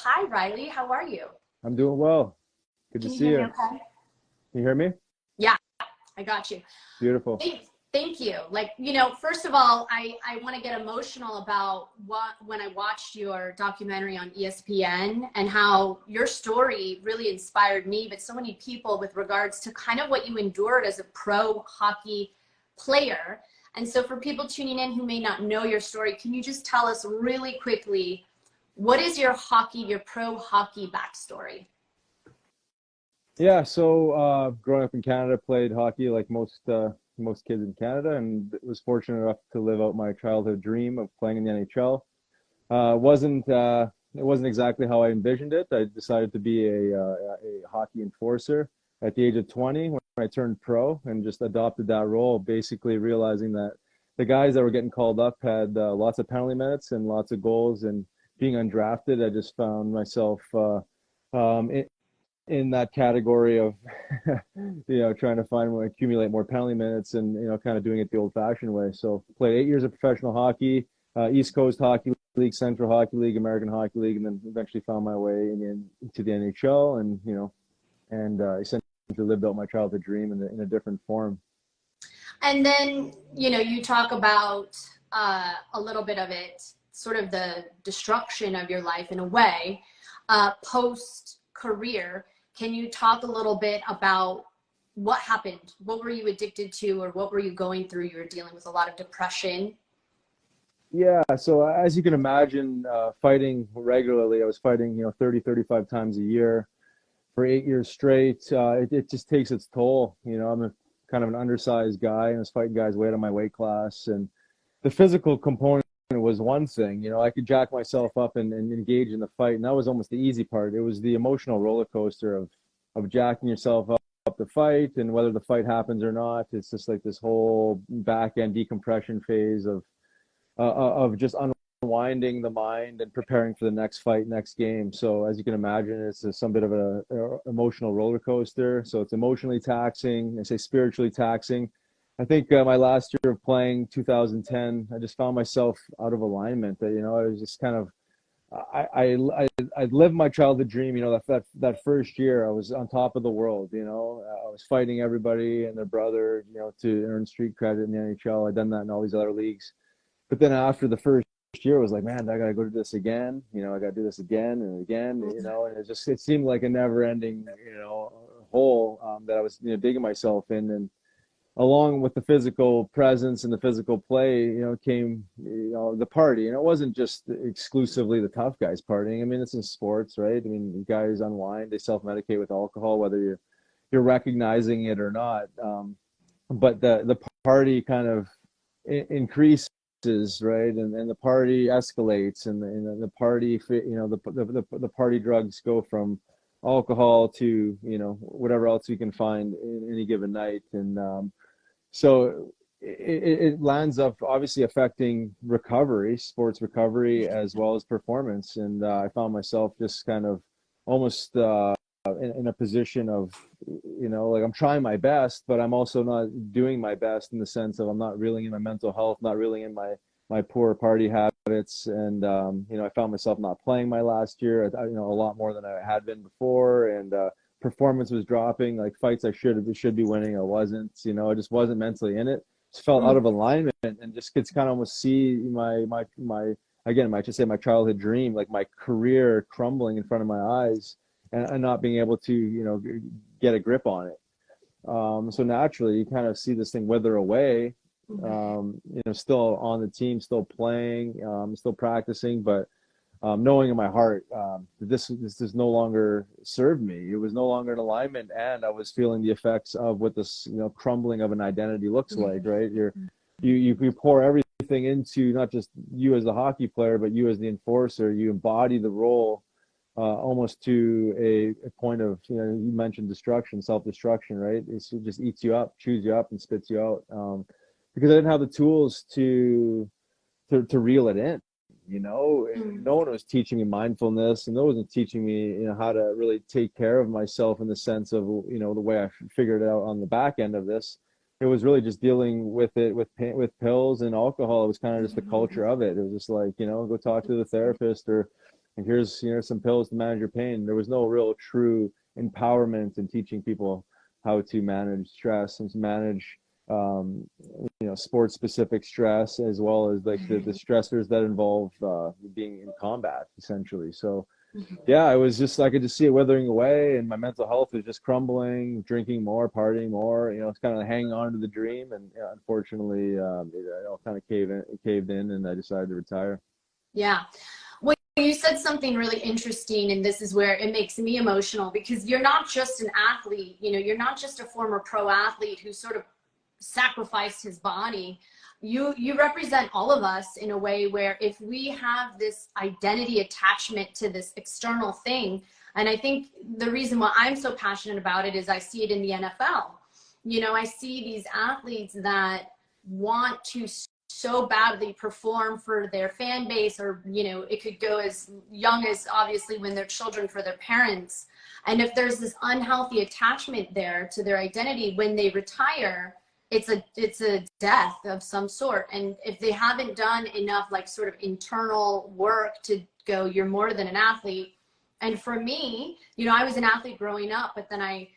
Hi, Riley. How are you? I'm doing well. Good to Can you see hear me you. okay? Can you hear me? Yeah, I got you. Beautiful. Thank you. Like, first of all, I want to get emotional about when I watched your documentary on ESPN and how your story really inspired me, but so many people with regards to kind of what you endured as a pro hockey player. And so for people tuning in who may not know your story, can you just tell us really quickly, what is your pro hockey backstory? Yeah, so growing up in Canada, played hockey like most kids in Canada, and was fortunate enough to live out my childhood dream of playing in the NHL. It wasn't exactly how I envisioned it. I decided to be a hockey enforcer at the age of 20 when I turned pro, and just adopted that role, basically realizing that the guys that were getting called up had lots of penalty minutes and lots of goals, and being undrafted, I just found myself in that category of trying to accumulate more penalty minutes, and kind of doing it the old fashioned way. So played 8 years of professional hockey, East Coast Hockey League, Central Hockey League, American Hockey League, and then eventually found my way into the NHL, and essentially lived out my childhood dream in a different form. And then, you talk about a little bit of it, sort of the destruction of your life in a way, post career. Can you talk a little bit about what happened? What were you addicted to, or what were you going through? You were dealing with a lot of depression. Yeah, so as you can imagine, fighting regularly, I was fighting 30, 35 times a year for 8 years straight. It just takes its toll. I'm a kind of an undersized guy, and I was fighting guys way out of my weight class, and the physical component was one thing. I could jack myself up and engage in the fight, and that was almost the easy part. It was the emotional roller coaster of jacking yourself up to fight, and whether the fight happens or not. It's just like this whole back end decompression phase of just unwinding the mind and preparing for the next fight, next game. So as you can imagine, it's some bit of a emotional roller coaster. So it's emotionally taxing. I say spiritually taxing. I think my last year of playing, 2010, I just found myself out of alignment. I was just kind of, I lived my childhood dream. That first year I was on top of the world. I was fighting everybody and their brother, to earn street credit in the NHL. I'd done that in all these other leagues. But then after the first year, I was like, man, I got to go do this again. I got to do this again and again, and it seemed like a never ending, hole that I was, digging myself in. And along with the physical presence and the physical play, came, the party. And it wasn't just exclusively the tough guys partying. I mean, it's in sports, right? I mean, guys unwind, they self-medicate with alcohol, whether you're recognizing it or not. But the party kind of increases, right? And the party escalates, and the party, the party drugs go from alcohol to, whatever else you can find in any given night. And so it lands up obviously affecting recovery, sports recovery, as well as performance. And I found myself just kind of almost in a position of, like I'm trying my best, but I'm also not doing my best, in the sense of I'm not reeling in my mental health, not reeling in my poor party habits. And I found myself not playing my last year, a lot more than I had been before. And performance was dropping, like fights I should be winning, I wasn't. I just wasn't mentally in it. Just felt out of alignment, and just could kind of almost see my again, I should say, my childhood dream, like my career crumbling in front of my eyes, and not being able to get a grip on it. So naturally, you kind of see this thing wither away. Still on the team, still playing, still practicing, but knowing in my heart that this does no longer serve me. It was no longer in alignment, and I was feeling the effects of what this crumbling of an identity looks like. Right, you pour everything into not just you as the hockey player, but you as the enforcer. You embody the role almost to a point of, you mentioned destruction, self-destruction, right? It just eats you up, chews you up, and spits you out. Because I didn't have the tools to reel it in. No one was teaching me mindfulness, and no one was teaching me, how to really take care of myself, in the sense of, the way I figured it out on the back end of this. It was really just dealing with it with pills and alcohol. It was kind of just the culture of it. It was just like, go talk to the therapist, or and here's, some pills to manage your pain. There was no real true empowerment in teaching people how to manage stress and to manage, sports specific stress, as well as like the stressors that involve being in combat essentially. So yeah, I was just, I could just see it withering away, and my mental health was just crumbling, drinking more, partying more, it's kind of hanging on to the dream. And unfortunately, it all kind of caved in, and I decided to retire. Yeah. Well, you said something really interesting, and this is where it makes me emotional, because you're not just an athlete, you're not just a former pro athlete who sort of sacrificed his body. You represent all of us in a way where if we have this identity attachment to this external thing, and I think the reason why I'm so passionate about it is I see it in the NFL. I see these athletes that want to so badly perform for their fan base, or it could go as young as obviously when they're children for their parents. And if there's this unhealthy attachment there to their identity, when they retire, it's a death of some sort. And if they haven't done enough like sort of internal work to go, you're more than an athlete. And for me, I was an athlete growing up, but then I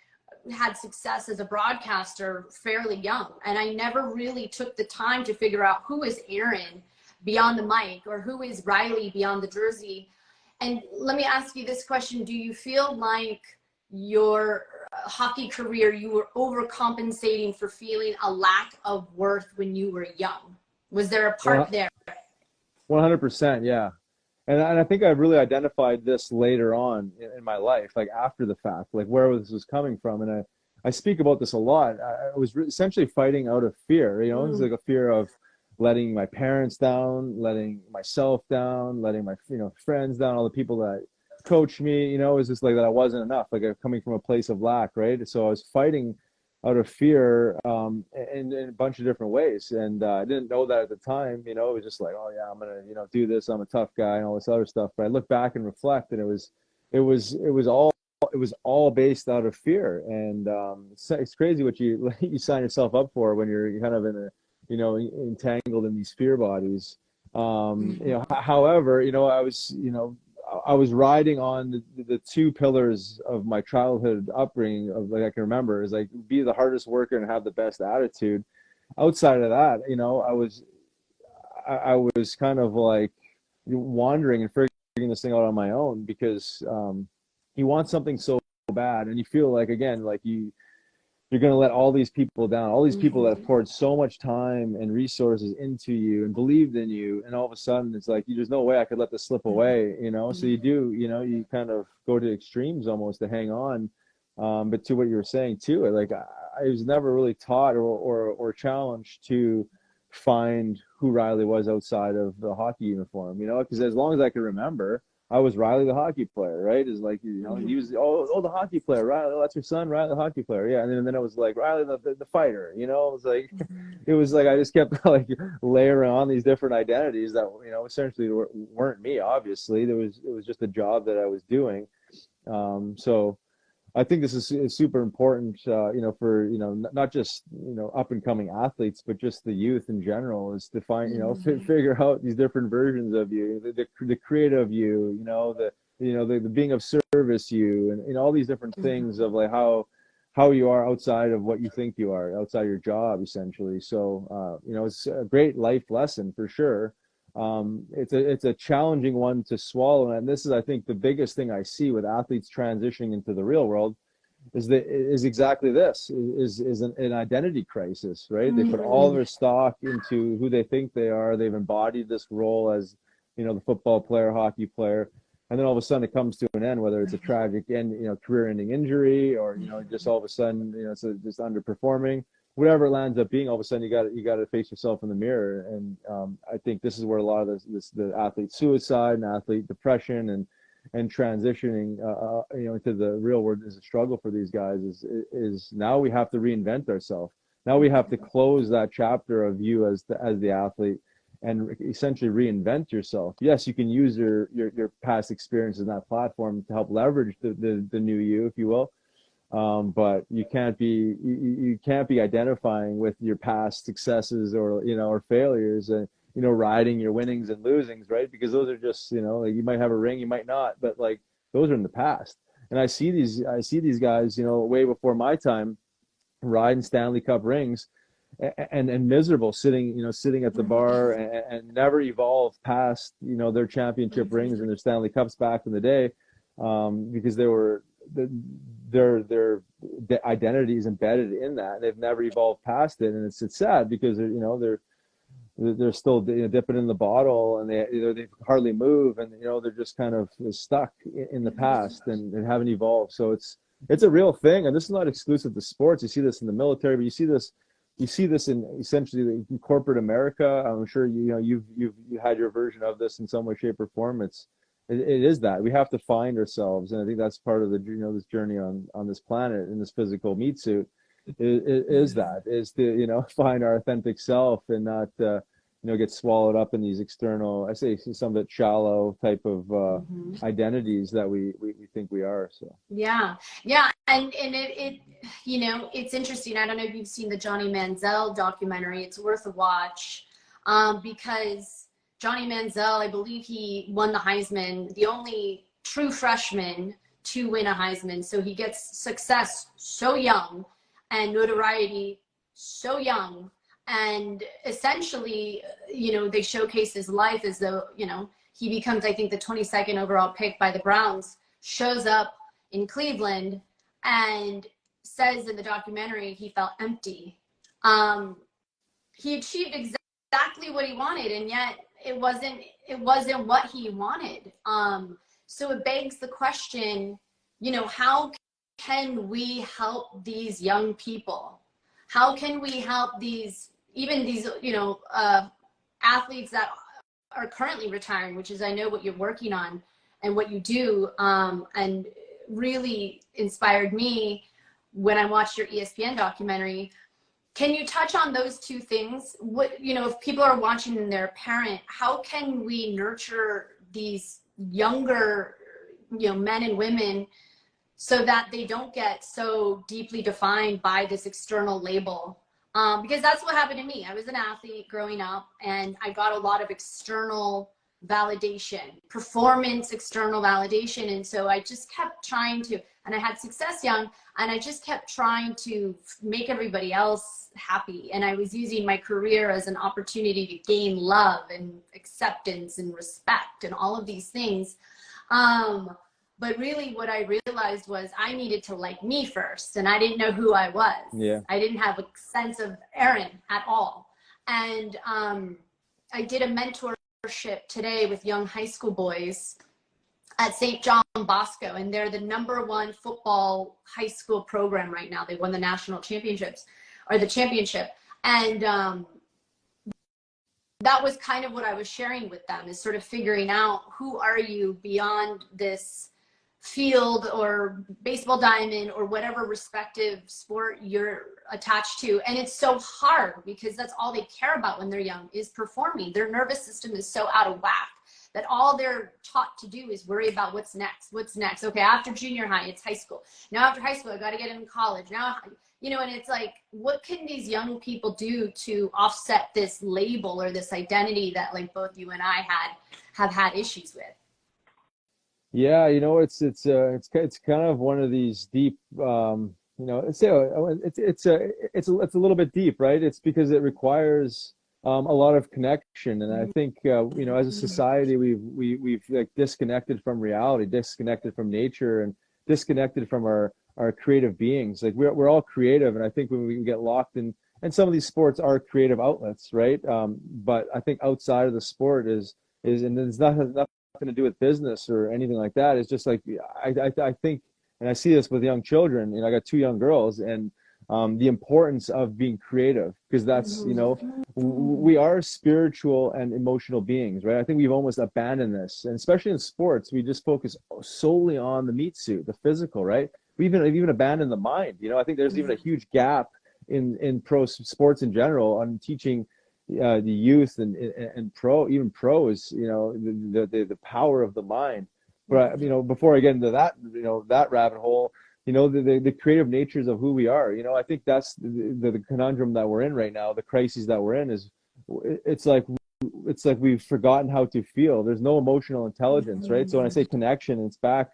had success as a broadcaster fairly young, and I never really took the time to figure out who is Erin beyond the mic, or who is Riley beyond the jersey. And let me ask you this question: do you feel like your hockey career, you were overcompensating for feeling a lack of worth when you were young? Was there a part there? 100%, yeah. And I think I really identified this later on in my life, like after the fact, like where this was coming from. And I speak about this a lot. I was essentially fighting out of fear. It was like a fear of letting my parents down, letting myself down, letting my friends down, all the people that coached me. It was just like that I wasn't enough, like coming from a place of lack, right? So I was fighting out of fear in a bunch of different ways. And I didn't know that at the time. It was just like, oh yeah, I'm gonna do this, I'm a tough guy, and all this other stuff. But I look back and reflect, and it was all based out of fear. And it's crazy what you sign yourself up for when you're kind of in a entangled in these fear bodies. However, I was riding on the two pillars of my childhood upbringing of, like, I can remember, is like, be the hardest worker and have the best attitude. Outside of that, I was kind of like wandering and figuring this thing out on my own, because you want something so bad, and you feel like, again, like you're going to let all these people down, all these people that have poured so much time and resources into you and believed in you. And all of a sudden it's like, there's no way I could let this slip away, So you do, you kind of go to extremes almost to hang on. But to what you were saying too, like I was never really taught or challenged to find who Riley was outside of the hockey uniform, because as long as I could remember, I was Riley the hockey player, right? Is like, he was, the hockey player, Riley, that's your son, Riley the hockey player, yeah. And then it was like Riley the fighter, it was like, I just kept like layering on these different identities that essentially weren't me. Obviously, it was just a job that I was doing. So I think this is super important, for not just up and coming athletes, but just the youth in general, is to find figure out these different versions of you, the creative you, the being of service you, and all these different things of like how you are outside of what you think you are, outside your job, essentially. So it's a great life lesson for sure. It's a challenging one to swallow, and this is, I think, the biggest thing I see with athletes transitioning into the real world is exactly this, is an identity crisis, right? They put all their stock into who they think they are. They've embodied this role as the football player, hockey player, and then all of a sudden it comes to an end, whether it's a tragic end, career-ending injury, or just all of a sudden it's just underperforming. Whatever it lands up being, all of a sudden you got to face yourself in the mirror. And I think this is where a lot of the athlete suicide and athlete depression and transitioning into the real world is a struggle for these guys. Is now we have to reinvent ourselves. Now we have to close that chapter of you as the athlete and essentially reinvent yourself. Yes, you can use your past experiences in that platform to help leverage the new you, if you will. But you can't be identifying with your past successes or failures, and riding your winnings and losings, right? Because those are just, like you might have a ring, you might not, but like those are in the past. And I see these guys, way before my time, riding Stanley Cup rings and miserable, sitting at the bar, and never evolve past, their championship rings and their Stanley Cups back in the day, because they were their identity is embedded in that. They've never evolved past it, and it's sad because they're still dipping in the bottle, and they hardly move, and they're just kind of stuck in the past and haven't evolved. So it's a real thing, and this is not exclusive to sports. You see this in the military, but you see this in essentially corporate America. I'm sure you had your version of this in some way, shape, or form. It is that we have to find ourselves, and I think that's part of the this journey on this planet in this physical meat suit. Is to find our authentic self and not get swallowed up in these external, I say, some bit shallow type of identities that we think we are. So yeah, and it it's interesting. I don't know if you've seen the Johnny Manziel documentary. It's worth a watch, because Johnny Manziel, I believe he won the Heisman, the only true freshman to win a Heisman. So he gets success so young and notoriety so young. And essentially, they showcase his life as though, he becomes, I think, the 22nd overall pick by the Browns, shows up in Cleveland and says in the documentary he felt empty. He achieved exactly what he wanted, and yet it wasn't what he wanted. So it begs the question, how can we help these young people? How can we help these athletes that are currently retiring, which is, I know, what you're working on and what you do, and really inspired me when I watched your ESPN documentary. Can you touch on those two things? What, if people are watching and they're a parent, how can we nurture these younger, men and women so that they don't get so deeply defined by this external label? Because that's what happened to me. I was an athlete growing up, and I got a lot of external validation, performance, external validation. And so I just kept trying to, and I had success young, and I just kept trying to make everybody else happy. And I was using my career as an opportunity to gain love and acceptance and respect and all of these things. But really what I realized was I needed to like me first, and I didn't know who I was. Yeah. I didn't have a sense of Erin at all. And I did a mentorship today with young high school boys at St. John Bosco, and they're the #1 football high school program right now. They won the national championships, or the championship. And that was kind of what I was sharing with them, is sort of figuring out, who are you beyond this field or baseball diamond or whatever respective sport you're attached to. And it's so hard because that's all they care about when they're young, is performing. Their nervous system is so out of whack that all they're taught to do is worry about what's next. Okay, after junior high, it's high school. Now after high school, I got to get into college. Now, and it's like, what can these young people do to offset this label or this identity that, like, both you and I have had issues with? Yeah, it's kind of one of these deep, it's a little bit deep, right? It's because it requires a lot of connection, and I think as a society we've like disconnected from reality, disconnected from nature, and disconnected from our creative beings. Like we're all creative, and I think when we can get locked in, and some of these sports are creative outlets, right? But I think outside of the sport is and there's nothing to do with business or anything like that. It's just like I think, and I see this with young children. I got 2 young girls, and the importance of being creative, because that's we are spiritual and emotional beings, right? I think we've almost abandoned this, and especially in sports, we just focus solely on the meat suit, the physical, right? We've even abandoned the mind. I think there's even a huge gap in pro sports in general on teaching the youth and even pros, the power of the mind. But before I get into that, that rabbit hole, the creative natures of who we are. I think that's the conundrum that we're in right now. The crises that we're in it's like it's like we've forgotten how to feel. There's no emotional intelligence, right? So when I say connection, it's back,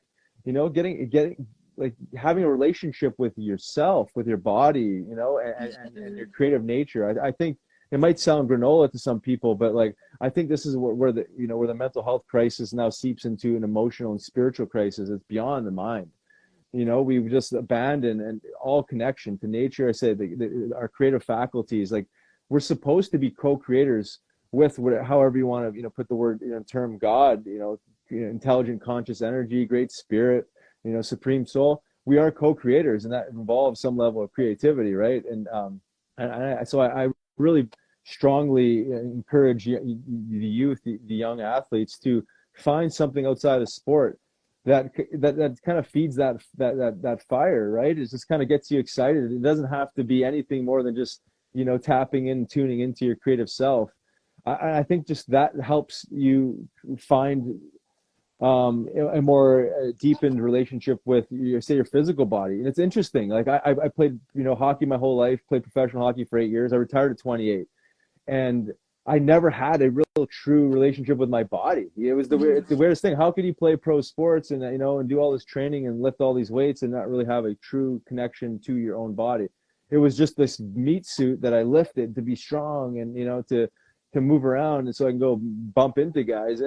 getting like having a relationship with yourself, with your body, and your creative nature. I think it might sound granola to some people, but like I think this is where the where the mental health crisis now seeps into an emotional and spiritual crisis. It's beyond the mind. We've just abandoned and all connection to nature. I say our creative faculties, like we're supposed to be co-creators with however you want to, put the word, term God, intelligent conscious energy, great spirit, supreme soul. We are co-creators, and that involves some level of creativity, right? So I really strongly encourage the youth, the young athletes to find something outside of sport that kind of feeds that fire, right? It just kind of gets you excited. It doesn't have to be anything more than just tapping in, tuning into your creative self. I think just that helps you find a more deepened relationship with your physical body. And it's interesting. Like I played hockey my whole life, played professional hockey for 8 years. I retired at 28, and I never had a real true relationship with my body. It's the weirdest thing. How could you play pro sports and and do all this training and lift all these weights and not really have a true connection to your own body? It was just this meat suit that I lifted to be strong and to move around, and so I can go bump into guys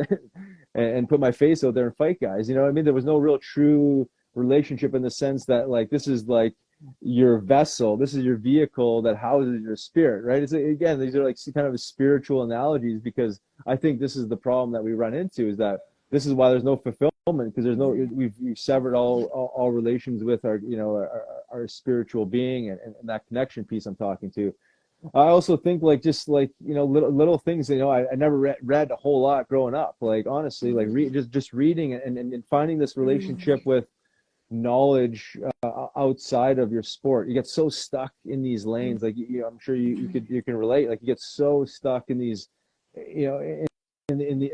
and put my face out there and fight guys. I mean, there was no real true relationship in the sense that like this is like your vessel, this is your vehicle that houses your spirit, right? It's again, these are like kind of spiritual analogies, because I think this is the problem that we run into, is that this is why there's no fulfillment, because there's no we've severed all relations with our our spiritual being and that connection piece I'm talking to. I also think like just like little things. I never read a whole lot growing up. Like honestly, like just reading and finding this relationship with knowledge outside of your sport. You get so stuck in these lanes. Like I'm sure you can relate. Like you get so stuck in these, in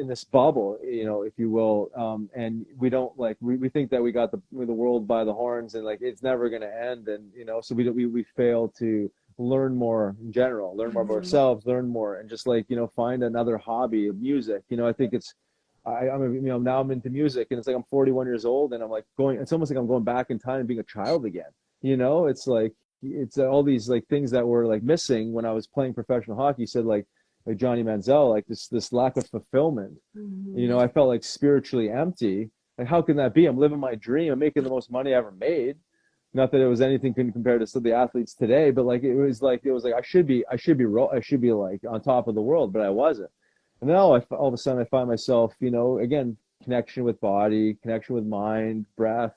this bubble, if you will. And we don't like we think that we got the world by the horns and like it's never going to end. And so we fail to learn more in general, learn more about ourselves, learn more, and just like find another hobby of music. I think it's now I'm into music, and it's like I'm 41 years old, and I'm like it's almost like I'm going back in time and being a child again. It's like it's all these like things that were like missing when I was playing professional hockey. Said like Johnny Manziel, like this lack of fulfillment. I felt like spiritually empty. Like how can that be? I'm living my dream. I'm making the most money I ever made. Not that it was anything compared to some of the athletes today, but like it was like I should be like on top of the world, but I wasn't. And then all of a sudden I find myself, again, connection with body, connection with mind, breath,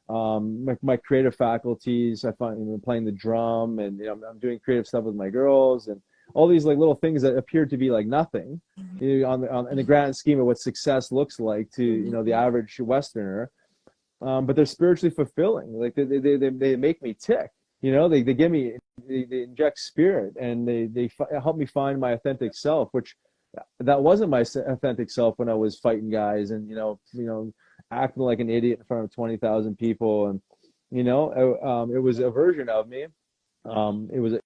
my creative faculties. I find playing the drum, and I'm doing creative stuff with my girls, and all these like little things that appear to be like nothing, in the grand scheme of what success looks like to the average Westerner. But they're spiritually fulfilling. Like they make me tick. They give me, they inject spirit, and they help me find my authentic self, which that wasn't my authentic self when I was fighting guys and acting like an idiot in front of 20,000 people, and it was a version of me. It was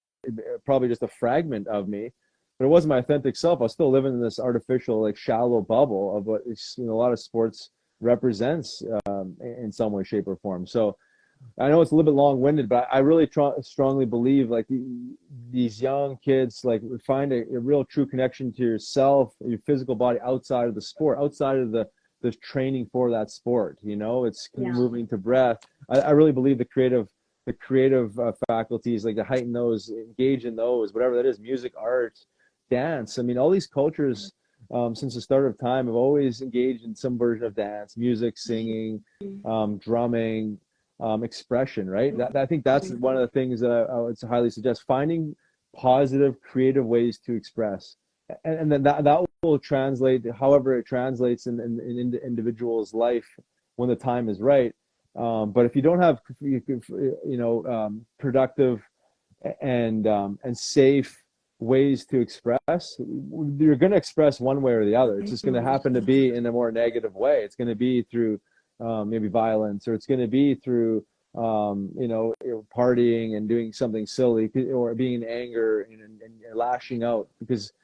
probably just a fragment of me, but it wasn't my authentic self. I was still living in this artificial, like shallow bubble of what a lot of sports represents in some way, shape, or form. So I know it's a little bit long-winded, but I really strongly believe like these young kids like find a real true connection to yourself, your physical body outside of the sport, outside of the training for that sport. It's moving to breath. I really believe the creative faculties, like to heighten those, engage in those, whatever that is, music, art, dance. I mean, all these cultures since the start of time have always engaged in some version of dance, music, singing, drumming, expression, right? I think that's one of the things that I would highly suggest, finding positive, creative ways to express. And then that will translate, however it translates in the individual's life when the time is right. But if you don't have, productive and safe ways to express, you're going to express one way or the other. It's just going to happen to be in a more negative way. It's going to be through maybe violence, or it's going to be through partying and doing something silly, or being in anger and lashing out. Because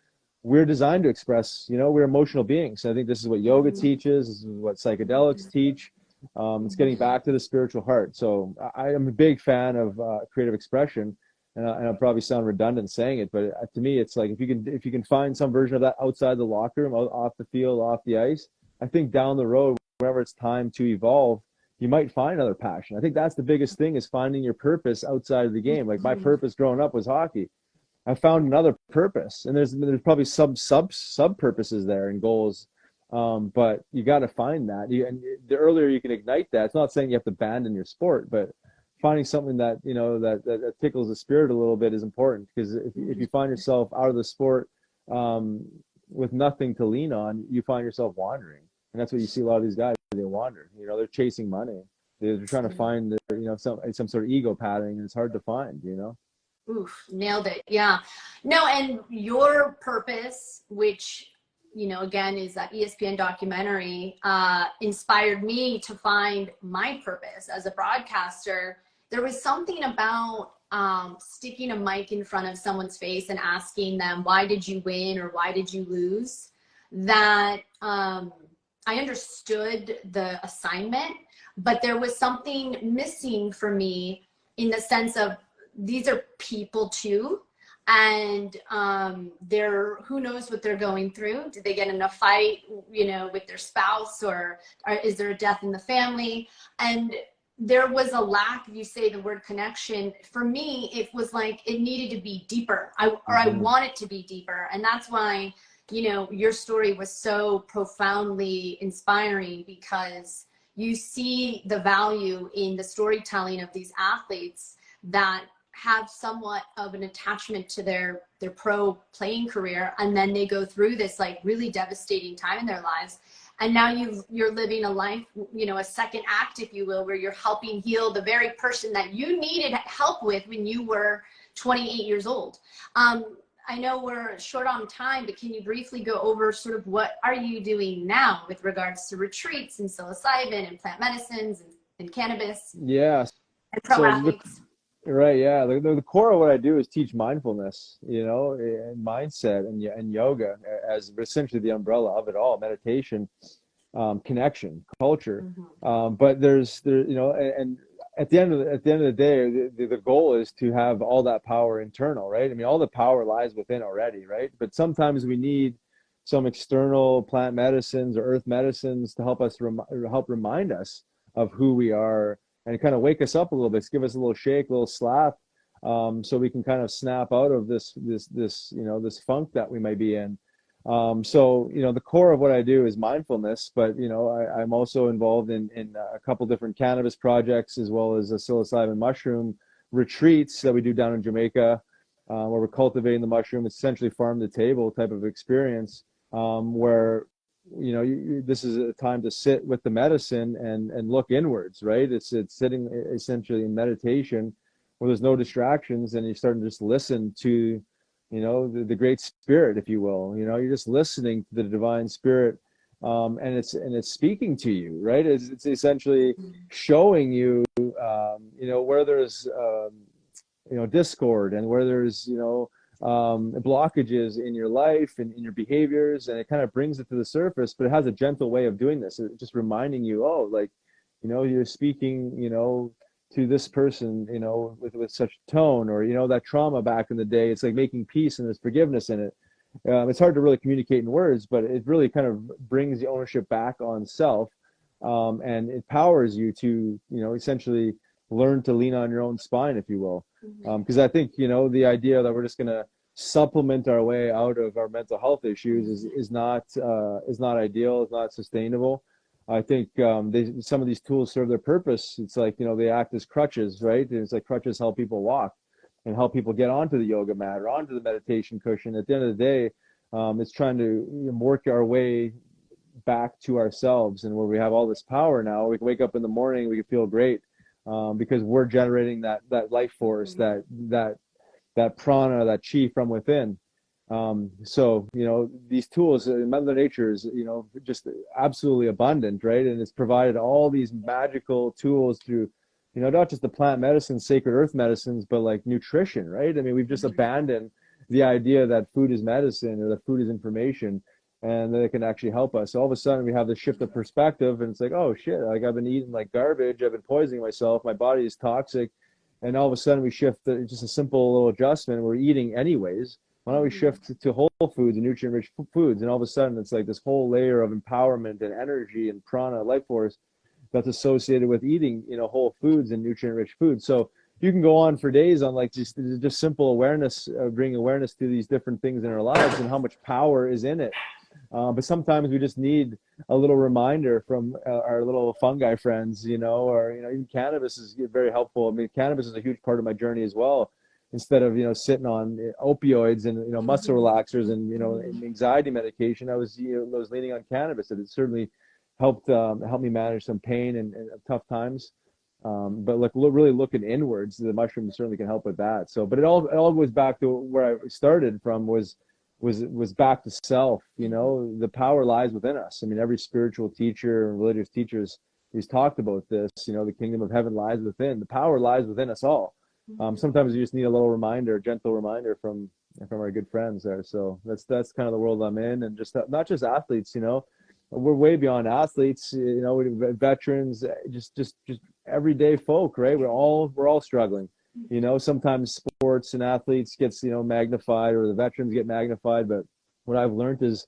we're designed to express, we're emotional beings. I think this is what yoga teaches. This is what psychedelics teach. It's getting back to the spiritual heart. So I am a big fan of creative expression, and I'll probably sound redundant saying it, but to me, it's like if you can find some version of that outside the locker room, off the field, off the ice, I think down the road, whenever it's time to evolve, you might find another passion. I think that's the biggest thing, is finding your purpose outside of the game. Like my purpose growing up was hockey. I found another purpose, and there's probably sub purposes there and goals, but you got to find that. And the earlier you can ignite that, it's not saying you have to abandon your sport, but finding something that that tickles the spirit a little bit is important. Because if you find yourself out of the sport with nothing to lean on, you find yourself wandering, and that's what you see a lot of these guys. They wander. They're chasing money. They're trying to find some sort of ego padding, and it's hard to find. Oof, nailed it. Yeah. No, and your purpose, which, again, is that ESPN documentary, inspired me to find my purpose as a broadcaster. There was something about sticking a mic in front of someone's face and asking them, why did you win or why did you lose? That I understood the assignment, but there was something missing for me in the sense of, these are people too, and they're, who knows what they're going through. Did they get in a fight, with their spouse, or is there a death in the family? And there was a lack, you say the word connection. For me, it was like it needed to be deeper, I want it to be deeper. And that's why, your story was so profoundly inspiring, because you see the value in the storytelling of these athletes that have somewhat of an attachment to their pro playing career, and then they go through this like really devastating time in their lives, and now you're living a life, a second act, if you will, where you're helping heal the very person that you needed help with when you were 28 years old. I know we're short on time, but can you briefly go over sort of what are you doing now with regards to retreats and psilocybin and plant medicines and cannabis? Yeah. And pro athletes. Right. Yeah. The core of what I do is teach mindfulness, and mindset and yoga as essentially the umbrella of it all, meditation, connection, culture. But and at the end of the day, the goal is to have all that power internal, right? I mean, all the power lies within already, right? But sometimes we need some external plant medicines or earth medicines to help us help remind us of who we are, and kind of wake us up a little bit, give us a little shake, a little slap, so we can kind of snap out of this funk that we might be in. So the core of what I do is mindfulness, but I'm also involved in a couple different cannabis projects, as well as a psilocybin mushroom retreats that we do down in Jamaica, where we're cultivating the mushroom. It's essentially farm to table type of experience, where this is a time to sit with the medicine and look inwards, right? It's sitting essentially in meditation where there's no distractions, and you're starting to just listen to, the great spirit, if you will. You're just listening to the divine spirit, and it's speaking to you, right? It's essentially showing you, where there's, discord, and where there's, blockages in your life and in your behaviors, and it kind of brings it to the surface. But it has a gentle way of doing this. It's just reminding you, you're speaking, to this person, with such tone, or that trauma back in the day. It's like making peace, and there's forgiveness in it. It's hard to really communicate in words, but it really kind of brings the ownership back on self, and it empowers you to, essentially learn to lean on your own spine, if you will. Because I think, the idea that we're just going to supplement our way out of our mental health issues is not ideal. It's not sustainable. I think some of these tools serve their purpose. It's like, they act as crutches, right? It's like crutches help people walk and help people get onto the yoga mat or onto the meditation cushion. At the end of the day, it's trying to work our way back to ourselves, and where we have all this power now. We can wake up in the morning, we can feel great, because we're generating that life force, that prana, that chi from within. So these tools, Mother Nature is just absolutely abundant, right? And it's provided all these magical tools through not just the plant medicine, sacred earth medicines, but like nutrition, right? I mean, we've just abandoned the idea that food is medicine or that food is information and that it can actually help us. So all of a sudden we have this shift of perspective and it's like, oh shit, like I've been eating like garbage, I've been poisoning myself, my body is toxic. And all of a sudden we shift to just a simple little adjustment. We're eating anyways. Why don't we shift to whole foods and nutrient-rich foods? And all of a sudden it's like this whole layer of empowerment and energy and prana, life force that's associated with eating, whole foods and nutrient-rich foods. So you can go on for days on like just simple awareness, bringing awareness to these different things in our lives and how much power is in it. But sometimes we just need a little reminder from our little fungi friends, or, even cannabis is very helpful. I mean, cannabis is a huge part of my journey as well. Instead of, sitting on opioids and, muscle relaxers and, anxiety medication, I was leaning on cannabis. And it certainly helped me manage some pain and tough times. But really looking inwards, the mushrooms certainly can help with that. So, but it all goes back to where I started from was back to self. The power lies within us. I mean, every spiritual teacher and religious teachers who's talked about this, the kingdom of heaven lies within. The power lies within us all. Sometimes you just need a little reminder, a gentle reminder from our good friends there. So that's kind of the world I'm in, and just not just athletes. We're way beyond athletes. Veterans, just everyday folk, right? We're all struggling. Sometimes sports and athletes gets magnified, or the veterans get magnified. But what I've learned is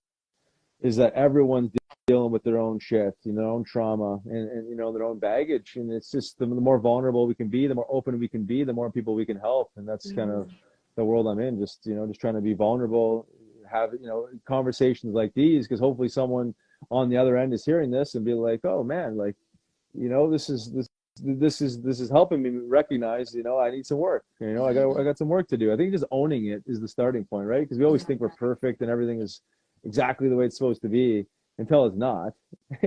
that everyone's dealing with their own shit, their own trauma, and their own baggage. And it's just the more vulnerable we can be, the more open we can be, the more people we can help. And that's kind of the world I'm in. Just just trying to be vulnerable, have conversations like these, because hopefully someone on the other end is hearing this and be like, oh man, like this is helping me recognize, I need some work. I got some work to do. I think just owning it is the starting point, right? Because we always think we're perfect and everything is exactly the way it's supposed to be until it's not,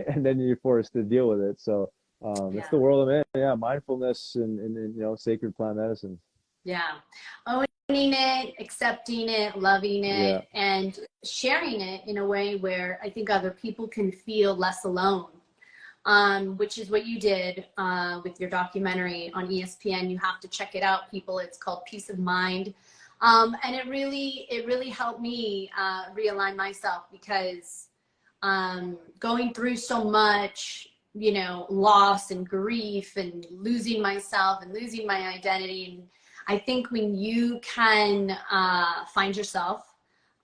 and then you're forced to deal with it. So it's the world I'm in. Yeah, mindfulness and sacred plant medicine. Yeah, owning it, accepting it, loving it, and sharing it in a way where I think other people can feel less alone. Which is what you did with your documentary on ESPN. You have to check it out, people. It's called Peace of Mind. And it really helped me realign myself, because going through so much, loss and grief and losing myself and losing my identity. And I think when you can find yourself,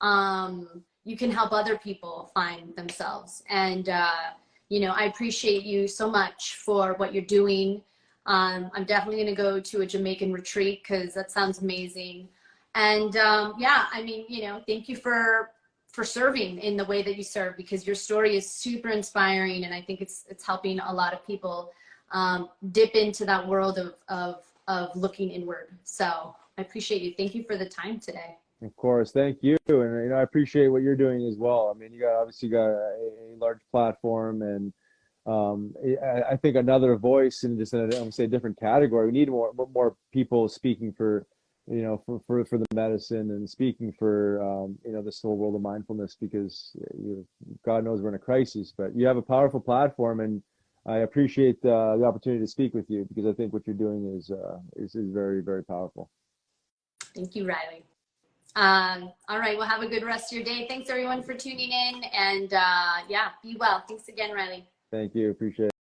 you can help other people find themselves. And I appreciate you so much for what you're doing. I'm definitely going to go to a Jamaican retreat, because that sounds amazing. And thank you for serving in the way that you serve, because your story is super inspiring. And I think it's helping a lot of people dip into that world of looking inward. So I appreciate you. Thank you for the time today. Of course, thank you, and I appreciate what you're doing as well. I mean, you obviously got a large platform, and I think another voice in just a different category. We need more people speaking for the medicine, and speaking for this whole world of mindfulness, because God knows we're in a crisis, but you have a powerful platform, and I appreciate the opportunity to speak with you, because I think what you're doing is very, very powerful. Thank you, Riley. All right. Well, have a good rest of your day. Thanks everyone for tuning in, and be well. Thanks again, Riley. Thank you. Appreciate it.